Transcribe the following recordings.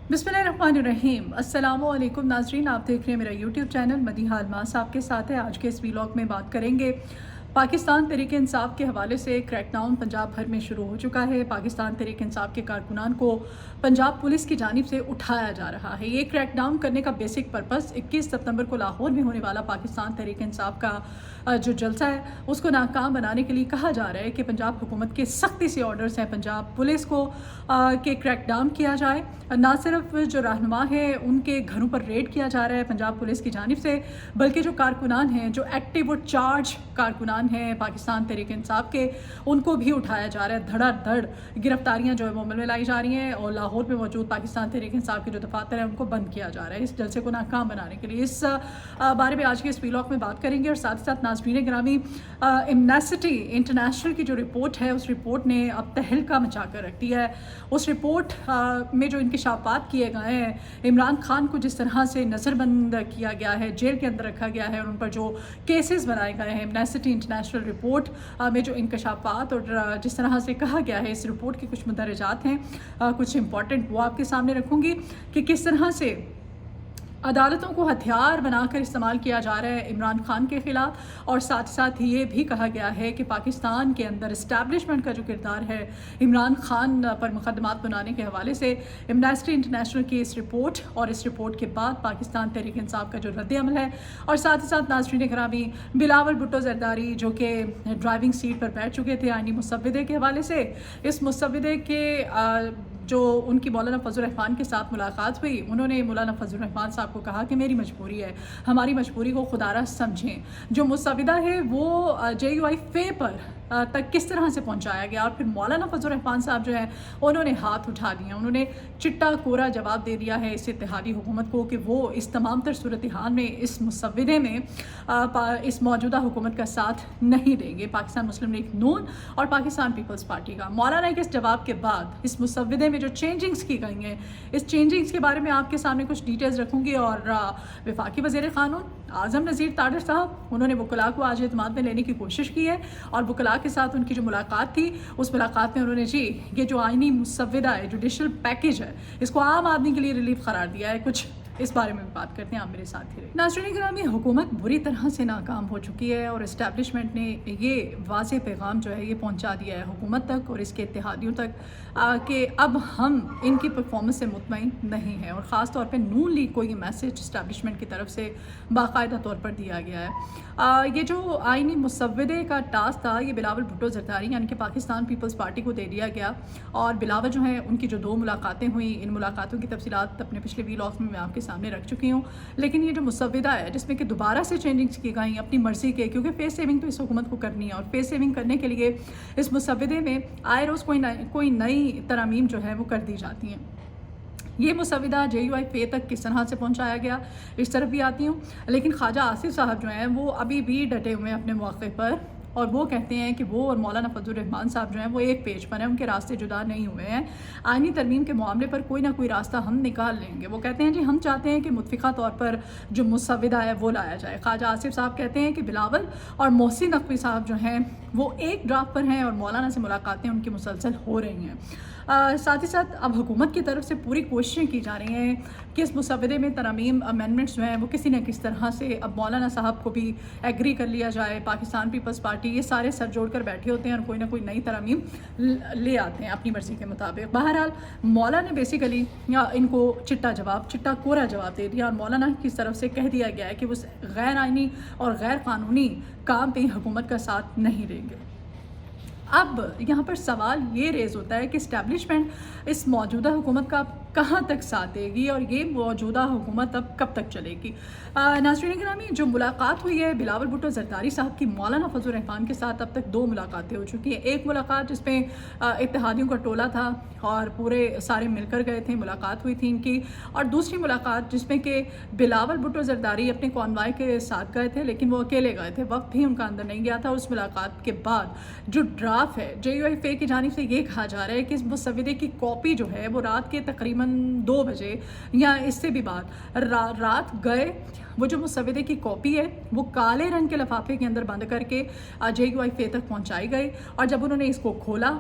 बिस्मिल्लाहिर्रहमानिर्रहीम। अस्सलामुअलैकुम नाज़रीन, आप देख रहे हैं मेरा यूट्यूब चैनल मदीहा अलमास आपके साथ है। आज के इस व्लॉग में बात करेंगे पाकिस्तान तहरीक इंसाफ के हवाले से क्रैकडाउन पंजाब भर में शुरू हो चुका है। पाकिस्तान तहरीक इंसाफ के कारकुनान को पंजाब पुलिस की जानिब से उठाया जा रहा है। ये क्रैकडाउन करने का बेसिक पर्पस 21 सितंबर को लाहौर में होने वाला पाकिस्तान तहरीक इंसाफ का जो जलसा है उसको नाकाम बनाने के लिए कहा जा रहा है कि पंजाब हुकूमत के सख्ती से ऑर्डर्स हैं पंजाब पुलिस को कि क्रैकडाउन किया जाए। ना सिर्फ जो रहनुमा है उनके घरों पर रेड किया जा रहा है पंजाब पुलिस की जानिब से, बल्कि जो कारकुनान हैं, जो एक्टिव और चार्ज कारकुनान हैं पाकिस्तान तहरीक इंसाफ के, उनको भी उठाया जा रहा है। धड़ाधड़ गिरफ्तारियां जो है वो अमल में लाई जा रही हैं और लाहौर में मौजूद पाकिस्तान तहरीक इंसाफ के जो दफातर हैं उनको बंद किया जा रहा है इस जलसे को नाकाम बनाने के लिए। इस बारे में आज के इस व्लॉग में बात करेंगे और साथ ही साथ नाज़रीन गिरामी, एमनेस्टी इंटरनेशनल की जो रिपोर्ट है उस रिपोर्ट ने अब तहलका मचा कर रख दिया है। उस रिपोर्ट में जो इंकशाफात किए गए हैं, इमरान खान को जिस तरह से नज़रबंद किया गया है, जेल के अंदर रखा गया है और उन पर जो केसेस बनाए गए हैं, एमनेस्टी इंटरनेशनल रिपोर्ट में जो इंकशाफात और जिस तरह से कहा गया है, इस रिपोर्ट के कुछ मदरजात हैं, कुछ इंपॉर्टेंट वो आपके सामने रखूँगी कि किस तरह से अदालतों को हथियार बनाकर इस्तेमाल किया जा रहा है इमरान खान के ख़िलाफ़। और साथ साथ ये भी कहा गया है कि पाकिस्तान के अंदर इस्टेब्लिशमेंट का जो किरदार है इमरान खान पर मुकदमात बनाने के हवाले से एमनेस्टी इंटरनेशनल की इस रिपोर्ट और इस रिपोर्ट के बाद पाकिस्तान तहरीक इंसाफ का जो रद्द-ए-अमल है। और साथ ही साथ नाज़रीन गिरामी, बिलावल भुट्टो जरदारी जो कि ड्राइविंग सीट पर बैठ चुके थे आईनी मुसव्विदे के हवाले से, इस मुसव्विदे के जो उनकी मौलाना फजल रहमान के साथ मुलाकात हुई, उन्होंने मौलाना फजल रहमान साहब को कहा कि मेरी मजबूरी है, हमारी मजबूरी को खुदारा समझें। जो मुसव्विदा है वो JUI फे पर तक किस तरह से पहुंचाया गया और फिर मौलाना फजल रहमान साहब जो है उन्होंने हाथ उठा दिया, उन्होंने चिट्टा कोरा जवाब दे दिया है इस इत्तेहादी हुकूमत को कि वो इस तमाम तर सूरत हाल में इस मुसव्विदे में इस मौजूदा हुकूमत का साथ नहीं देंगे, पाकिस्तान मुस्लिम लीग नून और पाकिस्तान पीपल्स पार्टी का। मौलाना के इस जवाब के बाद इस मुसव्विदे में जो चेंजिंग्स की गई हैं, इस चेंजिंग्स के बारे में आपके सामने कुछ डिटेल्स रखूँगी। और वफाकी वज़ीर क़ानून आज़म नज़ीर तारिर साहब, उन्होंने वकला को आज एतमाद में लेने की कोशिश की है और वकला के साथ उनकी जो मुलाकात थी उस मुलाकात में उन्होंने ये जो आइनी मुसव्विदा है, जुडिशल पैकेज है, इसको आम आदमी के लिए रिलीफ करार दिया है। कुछ इस बारे में भी बात करते हैं, आप मेरे साथ ही रहिए। नाज़रीन गिरामी, हुकूमत बुरी तरह से नाकाम हो चुकी है और इस्टेब्लिशमेंट ने ये वाज़ेह पैगाम जो है ये पहुंचा दिया है हुकूमत तक और इसके इत्तेहादियों तक कि अब हम इनकी परफॉर्मेंस से मुतमईन नहीं हैं। और ख़ास तौर पे नून लीग को ये मैसेज इस्टेब्लिशमेंट की तरफ से बाकायदा तौर पर दिया गया है। ये जो आइनी मुसव्विदे का टास्क था ये बिलावल भुट्टो जरदारी यानी कि पाकिस्तान पीपल्स पार्टी को दे दिया गया और बिलावल जो है उनकी जो 2 मुलाकातें हुई, इन मुलाकातों की तफसीलात अपने पिछले व्लॉग्स में मैं आपके सामने रख चुकी हूँ। लेकिन ये जो मुसव्विदा है जिसमें कि दोबारा से चेंजिंग्स की गई अपनी मर्ज़ी के, क्योंकि फेस सेविंग तो इस हुकूमत को करनी है और फेस सेविंग करने के लिए इस मुसव्विदे में आए रोज़ कोई नई तरमीम जो है वो कर दी जाती हैं। ये मुसव्विदा JUI फे तक किस तरह से पहुंचाया गया इस तरफ भी आती हूँ। लेकिन ख्वाजा आसिफ साहब जो हैं वो अभी भी डटे हुए हैं अपने मौके पर और वो कहते हैं कि वो और मौलाना फजल रहमान साहब जो हैं वो एक पेज पर हैं, उनके रास्ते जुदा नहीं हुए हैं। आइनी तरमीम के मामले पर कोई ना कोई रास्ता हम निकाल लेंगे। वो कहते हैं जी हम चाहते हैं कि मुतफ़िक़ा तौर पर जो मुसव्विदा है वो लाया जाए। ख्वाजा आसिफ साहब कहते हैं कि बिलावल और मोहसिन नकवी साहब जो हैं वो एक ड्राफ्ट पर हैं और मौलाना से मुलाकातें उनकी मुसलसल हो रही हैं। साथ ही साथ अब हुकूमत की तरफ से पूरी कोशिशें की जा रही हैं कि इस मुसव्विदे में तरमीम अमेंडमेंट्स जो हैं वो किसी न किस तरह से अब मौलाना साहब को भी एग्री कर लिया जाए। पाकिस्तान पीपल्स पार्टी ये सारे सर जोड़ कर बैठे होते हैं और कोई ना कोई नई तरमीम ले आते हैं अपनी मर्ज़ी के मुताबिक। बहरहाल मौलाना ने बेसिकली इनको चिट्टा कोरा जवाब दे दिया और मौलाना की तरफ से कह दिया गया है कि वो गैर आइनी और गैर कानूनी काम पे हुकूमत का साथ नहीं देंगे। अब यहाँ पर सवाल ये रेज़ होता है कि इस्टेब्लिशमेंट इस मौजूदा हुकूमत का कहाँ तक साथ देगी और ये मौजूदा हुकूमत अब कब तक चलेगी। नाज़रीन गिरामी, जो मुलाकात हुई है बिलावल भुट्टो जरदारी साहब की मौलाना फजल रहमान के साथ अब तक 2 मुलाकातें हो चुकी हैं। एक मुलाकात जिसमें इत्तेहादियों का टोला था और पूरे सारे मिलकर गए थे, मुलाकात हुई थी इनकी, और दूसरी मुलाकात जिसमें कि बिलावल भुट्टो जरदारी अपने कॉन्वाय के साथ गए थे लेकिन वो अकेले गए थे, वक्त भी उनका अंदर नहीं गया था। उस मुलाकात के बाद जो ड्राफ्ट है JUI फे की जानिब से ये कहा जा रहा है कि इस मुसव्विदे की कॉपी जो है वो रात के तकरीबन 2 बजे या इससे भी बाद रात गए वो जो मुसव्विदे की कॉपी है वो काले रंग के लिफाफे के अंदर बंद करके JUI फे तक पहुंचाई गई और जब उन्होंने इसको खोला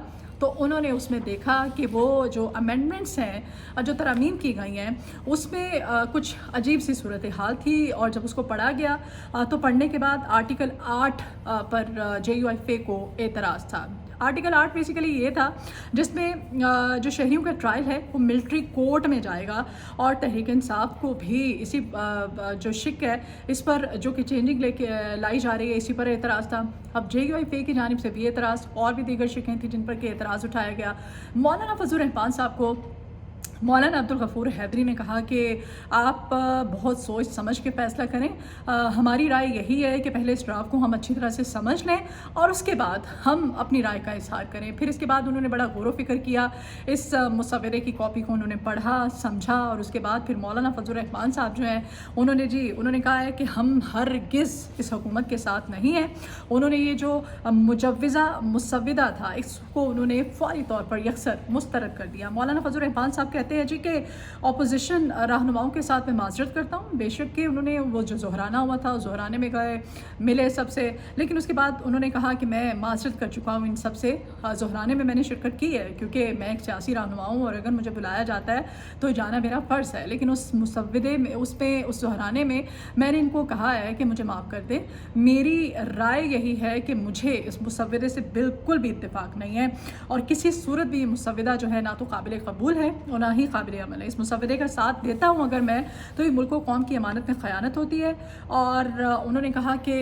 तो उन्होंने उसमें देखा कि वो जो अमेंडमेंट्स हैं जो तरमीम की गई हैं उसमें कुछ अजीब सी सूरत हाल थी, और जब उसको पढ़ा गया तो पढ़ने के बाद आर्टिकल 8 पर JUIFA को एतराज़ था। आर्टिकल 8 बेसिकली ये था जिसमें जो शहरियों का ट्रायल है वो मिलिट्री कोर्ट में जाएगा, और तहरीक इंसाफ को भी इसी जो शिक है इस पर जो कि चेंजिंग लेके लाई जा रही है इसी पर एतराज़ था। अब JUIFA की जानिब से भी एतराज़ और भी दीगर शिकें थी जिन पर कि एतराज़ उठाया गया। मौलाना फजल रहमान साहब को मौलाना अब्दुल गफूर हैदरी ने कहा कि आप बहुत सोच समझ के फ़ैसला करें। हमारी राय यही है कि पहले इस ड्राफ्ट को हम अच्छी तरह से समझ लें और उसके बाद हम अपनी राय का इजहार करें। फिर इसके बाद उन्होंने बड़ा गौर व फिक्र किया, इस मुसव्वदे की कॉपी को उन्होंने पढ़ा समझा, और उसके बाद फिर मौलाना फजल रहमान साहब जो हैं उन्होंने कहा है कि हम हरगिज़ इस हुकूमत के साथ नहीं हैं। उन्होंने ये जो मुसव्वदा था इसको उन्होंने फौरी तौर पर यकसर मुस्तरद कर दिया। मौलाना फजल रहमान साहब कहते हैं जी कि अपोजिशन रहनुमाओं के साथ मैं माजरत करता हूँ, बेशक कि उन्होंने वो जो ज़ोहराना हुआ था ज़ोहराने में गए मिले सबसे, लेकिन उसके बाद उन्होंने कहा कि मैं माजरत कर चुका हूँ इन सब से, ज़ोहराने में मैंने शिरकत की है क्योंकि मैं एक सियासी रहनुमा हूँ और अगर मुझे बुलाया जाता है तो जाना मेरा फ़र्ज़ है, लेकिन उस मुसव्वदे में उस ज़ोहराने में मैंने इनको कहा है कि मुझे माफ़ कर दें। मेरी राय यही है कि मुझे इस मुसव्वदे से बिल्कुल भी इत्तेफाक नहीं है और किसी सूरत भी ये मुसव्वदा जो है ना तो काबिल कबूल है और ना ही काबिल अमल है। इस मुसव्वदे का साथ देता हूँ अगर मैं, तो ये मुल्क व कौम की अमानत में ख़यानत होती है, और उन्होंने कहा कि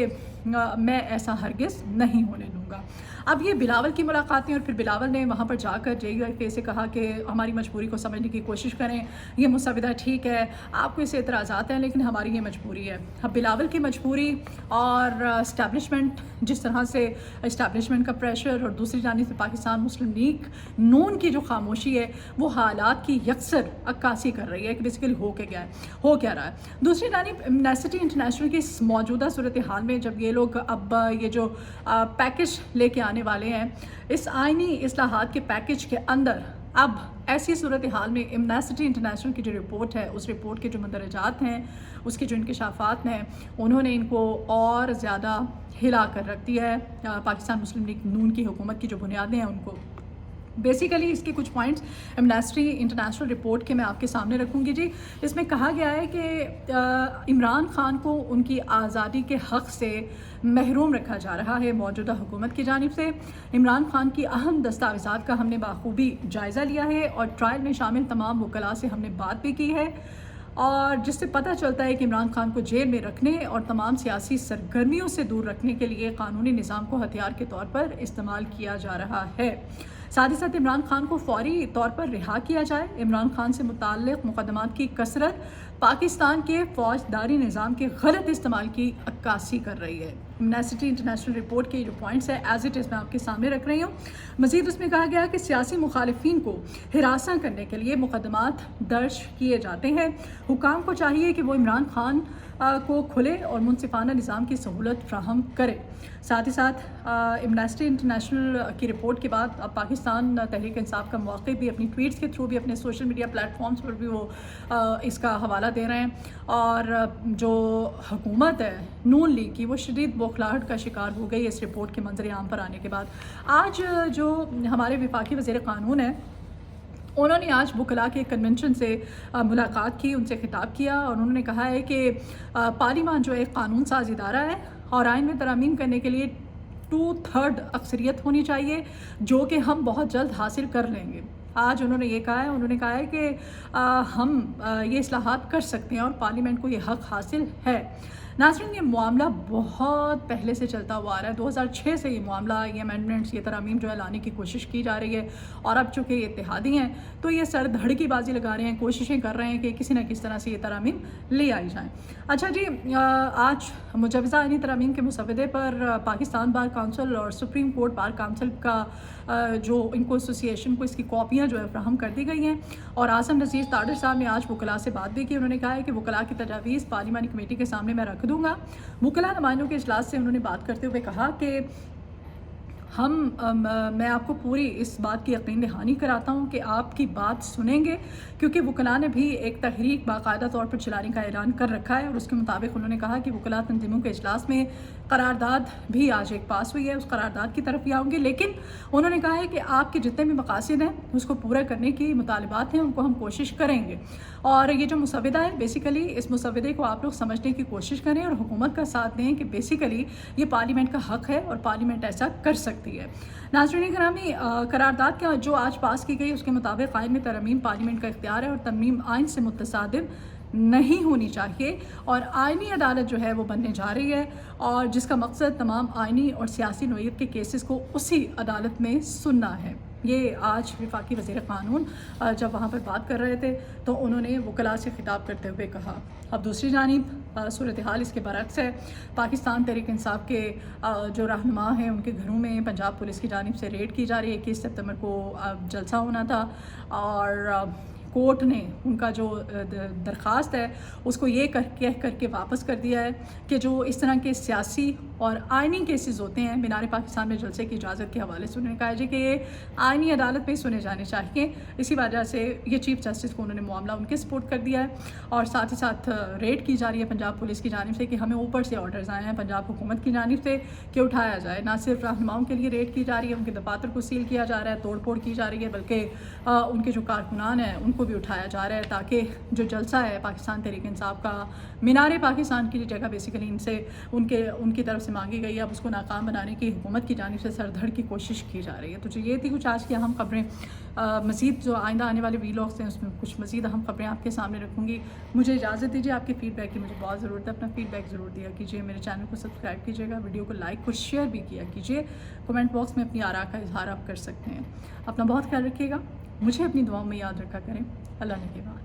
मैं ऐसा हरगिज़ नहीं होने दूँगा। अब ये बिलावल की मुलाकातें, और फिर बिलावल ने वहाँ पर जाकर JUIFA से कहा कि हमारी मजबूरी को समझने की कोशिश करें, ये मुसव्वदा ठीक है, आपको इससे एतराज़ात हैं लेकिन हमारी ये मजबूरी है। अब बिलावल की मजबूरी और इस्टेब्लिशमेंट, जिस तरह से इस्टेब्लिशमेंट का प्रेशर और दूसरी जानिब से पाकिस्तान मुस्लिम लीग नून की जो खामोशी है वो हालात की यकसर अक्कासी कर रही है कि बेसिकली हो क्या रहा है। दूसरी जानिब एमनेस्टी इंटरनेशनल की इस मौजूदा सूरत हाल में जब ये लोग अब ये जो पैकेज लेके आने वाले हैं, इस आइनी इस्लाहात के पैकेज के अंदर अब ऐसी सूरत हाल में एमनेस्टी इंटरनेशनल की जो रिपोर्ट है उस रिपोर्ट के जो मंदरजात हैं, उसके जो इंकशाफात हैं, उन्होंने इनको और ज़्यादा हिला कर रख दिया है। पाकिस्तान मुस्लिम लीग नून की हुकूमत की जो बुनियादें हैं उनको बेसिकली इसके कुछ पॉइंट्स एमनेस्टी इंटरनेशनल रिपोर्ट के मैं आपके सामने रखूँगी जी। इसमें कहा गया है कि इमरान खान को उनकी आज़ादी के हक़ से महरूम रखा जा रहा है मौजूदा हुकूमत की जानिब से। इमरान खान की अहम दस्तावेज़ात का हमने बाखूबी जायज़ा लिया है और ट्रायल में शामिल तमाम वकला से हमने बात भी की है, और जिससे पता चलता है कि इमरान खान को जेल में रखने और तमाम सियासी सरगर्मियों से दूर रखने के लिए कानूनी निज़ाम को हथियार के तौर पर इस्तेमाल किया जा रहा है। साथ ही साथ इमरान खान को फौरी तौर पर रिहा किया जाए। इमरान खान से मुताल्लिक़ मुकदमात की कसरत पाकिस्तान के फ़ौजदारी निज़ाम के गलत इस्तेमाल की अक्कासी कर रही है। एमनेस्टी इंटरनेशनल रिपोर्ट के जो पॉइंट्स है एज इट इज़ मैं आपके सामने रख रही हूँ। मज़ीद उसमें कहा गया कि सियासी मुखालिफिन को हिरासा करने के लिए मुकदमात दर्ज किए जाते हैं। हुकाम को चाहिए कि वो इमरान खान को खुले और मुनसिफाना निज़ाम की सहूलत फ्राहम करे। साथ ही साथ एमनेस्टी इंटरनेशनल की रिपोर्ट के बाद अब पाकिस्तान तहरीक इंसाफ का मौक़िफ़ भी अपनी ट्वीट्स के थ्रू भी अपने सोशल मीडिया प्लेटफॉर्म्स पर भी वो इसका हवाला दे रहे हैं, और जो हुकूमत है नून लीग की वो शदीद बौखलाहट का शिकार हो गई इस रिपोर्ट के मंजर आम पर आने के बाद। आज जो हमारे वफाकी वज़ीर क़ानून है उन्होंने आज वकला के कन्वेंशन से मुलाकात की, उनसे खिताब किया और उन्होंने कहा है कि पार्लिमान जो एक कानून साज इदारा है और आइन में तरमीम करने के लिए 2/3 अक्सरियत होनी चाहिए जो कि हम बहुत जल्द हासिल कर लेंगे। आज उन्होंने ये कहा है, उन्होंने कहा है कि हम ये इस्लाहात कर सकते हैं और पार्लियामेंट को ये हक़ हासिल है। नाज़रीन, ये मामला बहुत पहले से चलता हुआ आ रहा है। 2006 से ये मामला, ये अमेंडमेंट्स, ये तरमीम जो है लाने की कोशिश की जा रही है, और अब चूँकि ये इत्तेहादी हैं तो ये सर धड़ की बाजी लगा रहे हैं, कोशिशें कर रहे हैं कि किसी न किसी तरह से ये तरमीम ले आई जाएँ। अच्छा जी, आज मुजवज़ा आइनी तरमीम के मुसव्वदे पर पाकिस्तान बार काउंसिल और सुप्रीम कोर्ट बार काउंसिल का जो इनको एसोसिएशन को इसकी कॉपियाँ जो है फ्राहम कर दी गई हैं, और आसम नज़ीर ताडर साहब ने आज वकला से बात भी की। उन्होंने कहा है कि वकला की तजावीज़ पार्लिमानी कमेटी के सामने मैं रख दूँगा। वकला नुमाइंदों के इजलास से उन्होंने बात करते हुए कहा कि میں آپ کو پوری اس بات کی یقین دہانی کراتا ہوں کہ آپ کی بات سنیں گے، کیونکہ وکلاء نے بھی ایک تحریک باقاعدہ طور پر چلانے کا اعلان کر رکھا ہے، اور اس کے مطابق انہوں نے کہا کہ وکلاء تنظیموں کے اجلاس میں قرارداد بھی آج ایک پاس ہوئی ہے، اس قرارداد کی طرف بھی آؤں گے، لیکن انہوں نے کہا ہے کہ آپ کے جتنے بھی مقاصد ہیں اس کو پورا کرنے کی مطالبات ہیں ان کو ہم کوشش کریں گے، اور یہ جو مسودہ ہے بیسیکلی اس مسودے کو آپ لوگ سمجھنے کی کوشش کریں اور حکومت کا ساتھ دیں کہ بیسیکلی یہ پارلیمنٹ کا حق ہے اور پارلیمنٹ ایسا کر سکتی ہے۔ ناظرین گرامی، قرارداد کا جو آج پاس کی گئی اس کے مطابق آئین میں ترمیم پارلیمنٹ کا اختیار ہے اور ترمیم آئین سے متصادم نہیں ہونی چاہیے، اور آئینی عدالت جو ہے وہ بننے جا رہی ہے، اور جس کا مقصد تمام آئینی اور سیاسی نوعیت کے کیسز کو اسی عدالت میں سننا ہے۔ یہ آج وفاقی وزیر قانون جب وہاں پر بات کر رہے تھے تو انہوں نے وکلاء سے خطاب کرتے ہوئے کہا۔ اب دوسری جانب صورتحال اس کے برعکس ہے۔ پاکستان تحریک انصاف کے جو رہنما ہیں ان کے گھروں میں پنجاب پولیس کی جانب سے ریڈ کی جا رہی ہے۔ 21 ستمبر کو جلسہ ہونا تھا اور کورٹ نے ان کا جو درخواست ہے اس کو یہ کہہ کر کے واپس کر دیا ہے کہ جو اس طرح کے سیاسی اور آئینی کیسز ہوتے ہیں مینار پاکستان میں جلسے کی اجازت کے حوالے سے، انہوں نے کہا کہ یہ آئینی عدالت میں سنے جانے چاہیے، اسی وجہ سے یہ چیف جسٹس کو انہوں نے معاملہ ان کے سپورٹ کر دیا ہے، اور ساتھ ہی ساتھ ریڈ کی جا رہی ہے پنجاب پولیس کی جانب سے کہ ہمیں اوپر سے آرڈرز آئے ہیں پنجاب حکومت کی جانب سے کہ اٹھایا جائے، نہ صرف رہنماؤں کے لیے ریڈ کی جا رہی ہے، ان کے دفاتر کو سیل کیا جا رہا ہے، توڑ پھوڑ کی جا رہی ہے، بلکہ ان کے جو کارکنان ہیں ان کو بھی اٹھایا جا رہا ہے تاکہ جو جلسہ ہے پاکستان تحریک انصاف کا مینار پاکستان کی جگہ بیسیکلی ان کی طرف سے مانگی گئی ہے، اب اس کو ناکام بنانے کی حکومت کی جانب سے سر دھڑ کی کوشش کی جا رہی ہے۔ تو جو یہ تھی کچھ آج کی اہم خبریں، مزید جو آئندہ آنے والے ویلاگس ہیں اس میں کچھ مزید اہم خبریں آپ کے سامنے رکھوں گی۔ مجھے اجازت دیجیے، آپ کے فیڈ بیک کی مجھے بہت ضرورت ہے، اپنا فیڈ بیک ضرور دیا کیجیے، میرے چینل کو سبسکرائب کیجیے گا، ویڈیو کو لائک اور شیئر بھی کیا کیجیے، کمنٹ باکس میں اپنی آراء کا اظہار آپ کر سکتے ہیں۔ اپنا بہت خیال رکھیے گا، مجھے اپنی دعاؤں میں یاد رکھا کریں۔ اللہ نگہبان۔